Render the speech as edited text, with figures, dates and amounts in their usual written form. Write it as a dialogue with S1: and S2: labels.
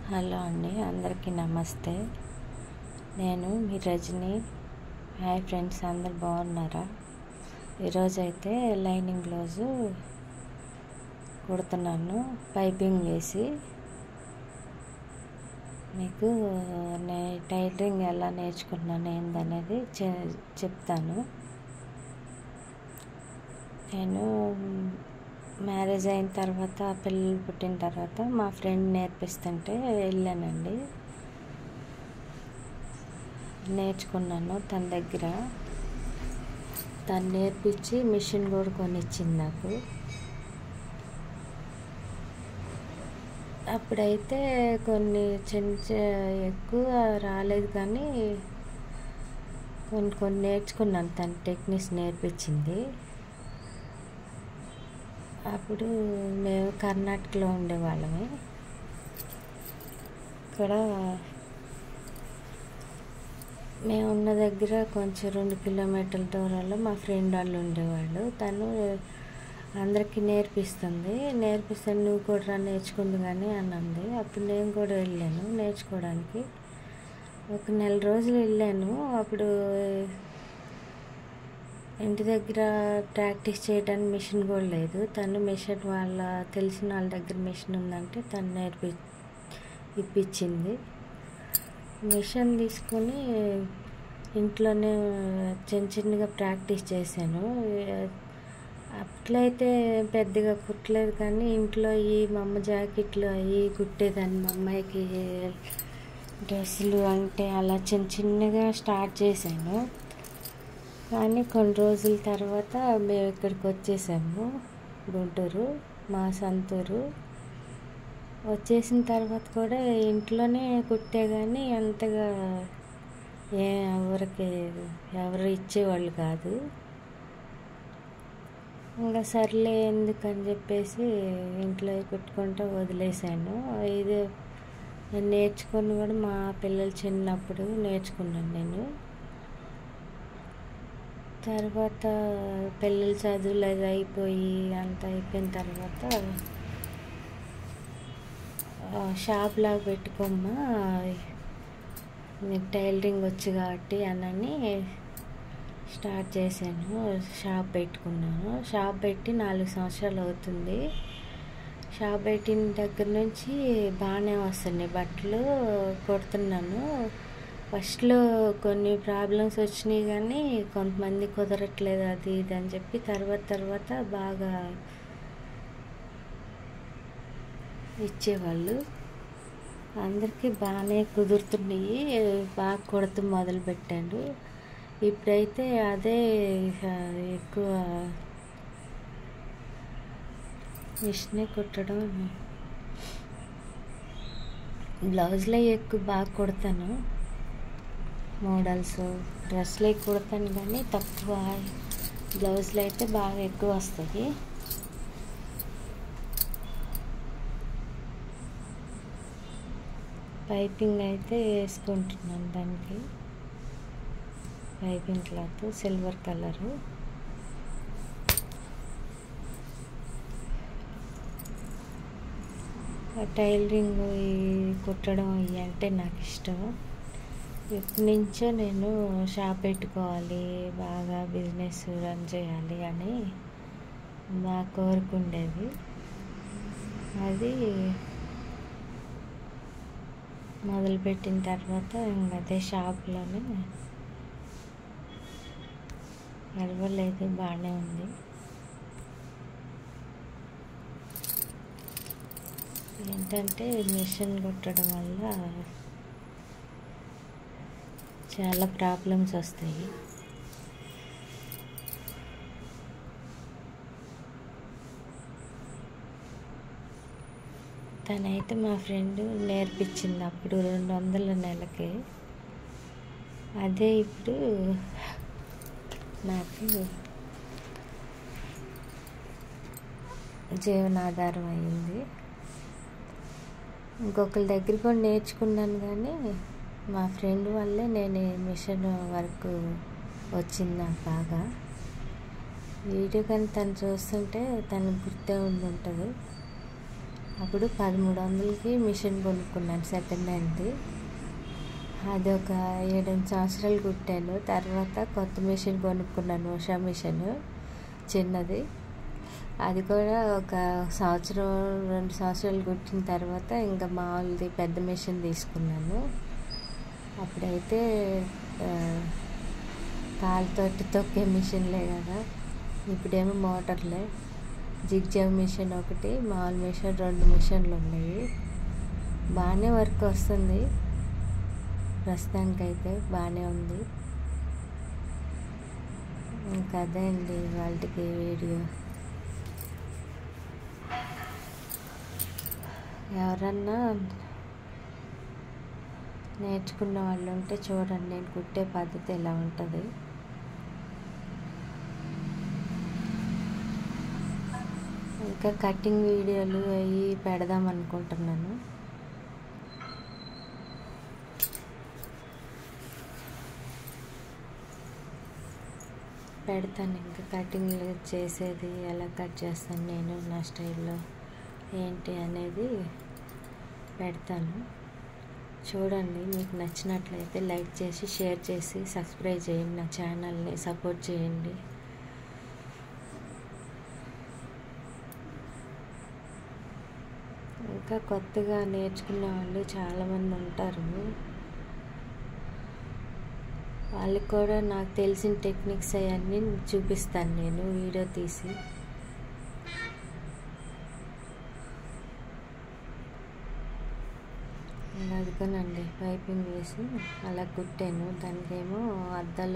S1: Hello అండి, అందరికీ నమస్తే. నేను మీ రజని. హాయ్ ఫ్రెండ్స్, అందరు బాగున్నారా? ఈరోజైతే లైనింగ్ బ్లౌజు కుడుతున్నాను, పైపింగ్ వేసి. మీకు టైలరింగ్ ఎలా నేర్చుకున్నాను ఏందనేది చెప్తాను. నేను మ్యారేజ్ అయిన తర్వాత, పిల్లలు పుట్టిన తర్వాత మా ఫ్రెండ్ నేర్పిస్తుంటే వెళ్ళానండి, నేర్చుకున్నాను తన దగ్గర. తను నేర్పించి మిషన్ కూడా కొనిచ్చింది నాకు. అప్పుడైతే కొన్ని ఎక్కువ రాలేదు, కానీ కొన్ని నేర్చుకున్నాను. తన టెక్నిక్స్ నేర్పించింది. అప్పుడు మేము కర్ణాటకలో ఉండేవాళ్ళమే. ఇక్కడ మేము ఉన్న దగ్గర కొంచెం 2 కిలోమీటర్ల దూరంలో మా ఫ్రెండ్ వాళ్ళు ఉండేవాళ్ళు. తను అందరికీ నేర్పిస్తే నువ్వు కూడా నేర్చుకుంది కానీ అన్నది. అప్పుడు నేను కూడా వెళ్ళాను నేర్చుకోవడానికి. ఒక నెల రోజులు వెళ్ళాను. అప్పుడు ఇంటి దగ్గర ప్రాక్టీస్ చేయడానికి మిషన్ కూడా లేదు. తను మిషన్ తెలిసిన వాళ్ళ దగ్గర మిషన్ ఉందంటే తను ఇప్పించింది. మిషన్ తీసుకొని ఇంట్లోనే చిన్నగా ప్రాక్టీస్ చేశాను. అట్లయితే పెద్దగా కుట్టలేదు, కానీ ఇంట్లో మా అమ్మ జాకెట్లు అవి కుట్టేదాన్ని. మా అమ్మాయికి డ్రెస్సులు అంటే అలా చిన్నగా స్టార్ట్ చేశాను. కానీ కొన్ని రోజుల తర్వాత మేము ఇక్కడికి వచ్చేసాము, గుంటూరు, మా సొంతూరు. వచ్చేసిన తర్వాత కూడా ఇంట్లోనే కుట్టే, కానీ అంతగా ఎవరు ఇచ్చేవాళ్ళు కాదు. ఇంకా సర్లే ఎందుకని చెప్పేసి ఇంట్లో కుట్టుకుంటూ వదిలేసాను. ఇది నేర్చుకొని కూడా మా పిల్లలు చిన్నప్పుడు నేర్చుకున్నాను నేను. తర్వాత పిల్లల చదువులు అది అయిపోయి అంత అయిపోయిన తర్వాత షాప్ లాగా పెట్టుకోమ్మా, నీకు టైలరింగ్ వచ్చు కాబట్టి అని స్టార్ట్ చేశాను. షాప్ పెట్టుకున్నాను. షాప్ పెట్టి 4 సంవత్సరాలు అవుతుంది. షాప్ పెట్టిన దగ్గర నుంచి బాగానే వస్తున్నాయి బట్టలు, కుడుతున్నాను. ఫస్ట్లో కొన్ని ప్రాబ్లమ్స్ వచ్చినాయి, కానీ కొంతమంది కుదరట్లేదు అది ఇది అని చెప్పి తర్వాత బాగా ఇచ్చేవాళ్ళు. అందరికీ బాగానే కుదురుతున్నాయి, బాగా కుడత మొదలుపెట్టాడు. ఇప్పుడైతే అదే ఎక్కువ మిషనే కుట్టడం. బ్లౌజ్లే ఎక్కువ బాగా కుడతాను. మోడల్స్ డ్రెస్సులు కుడతాను, కానీ తక్కువ. బ్లౌజ్లు అయితే బాగా ఎక్కువ వస్తుంది. పైపింగ్ అయితే వేసుకుంటున్నాను. దానికి piping cloth silver colour. Tailoring కుట్టడం ఇవి అంటే నాకు ఇష్టం. ఎప్పటి నుంచో నేను షాప్ పెట్టుకోవాలి, బాగా బిజినెస్ రన్ చేయాలి అని నా కోరిక ఉండేది. అది మొదలుపెట్టిన తర్వాత ఇంకా అదే షాప్లోనే పర్వాలేదు, బాగానే ఉంది. ఏంటంటే మిషన్ కుట్టడం వల్ల చాలా ప్రాబ్లమ్స్ వస్తాయి. తనైతే మా ఫ్రెండ్ నేర్పించింది అప్పుడు 200 నెలకి. అదే ఇప్పుడు నాకు జీవనాధారం అయింది. ఇంకొకరి దగ్గర కూడా నేర్చుకున్నాను, కానీ మా ఫ్రెండ్ వల్లే నేను మిషన్ వర్క్ వచ్చింది నాకు బాగా. వీడియో కానీ తను చూస్తుంటే తనకు గుర్తే ఉంటుంది. అప్పుడు 1300కి మిషన్ కొనుక్కున్నాను సెకండ్ హ్యాండ్ది. అది ఒక 7-8 సంవత్సరాలు కుట్టాను. తర్వాత కొత్త మిషన్ కొనుక్కున్నాను, ఉషా మిషన్ చిన్నది. అది కూడా ఒక 1-2 సంవత్సరాలు కుట్టిన తర్వాత ఇంకా మామూలుది పెద్ద మిషన్ తీసుకున్నాను. అప్పుడైతే కాలుతోటి తొక్కే మిషన్లే కదా, ఇప్పుడేమో మోటార్లే. జిగ్జాగ్ మిషన్ ఒకటి, మామూలు మిషన్ 2 మిషన్లు ఉన్నాయి. బాగానే వర్క్ వస్తుంది, ప్రస్తుతానికైతే బాగానే ఉంది. ఇంకా అదే అండి వాళ్ళకి వీడియో. ఎవరన్నా నేర్చుకున్న వాళ్ళు ఉంటే చూడండి, నేను కుట్టే పద్ధతి ఎలా ఉంటుంది. ఇంకా కటింగ్ వీడియోలు అవి పెడదాం అనుకుంటున్నాను. పెడతాను. ఇంకా కటింగ్ చేసేది ఎలా కట్ చేస్తాను నేను నా స్టైల్లో ఏంటి అనేది పెడతాను. చూడండి, మీకు నచ్చినట్లయితే లైక్ చేసి, షేర్ చేసి, సబ్స్క్రైబ్ చేయండి. నా ఛానల్ని సపోర్ట్ చేయండి. ఇంకా కొత్తగా నేర్చుకునే వాళ్ళు చాలామంది ఉంటారు. వాళ్ళకి కూడా నాకు తెలిసిన టెక్నిక్స్ అవన్నీ చూపిస్తాను నేను వీడియో తీసి. అదిగోనండి పైపింగ్ వేసి అలా కుట్టాను. దానికేమో అద్దాలు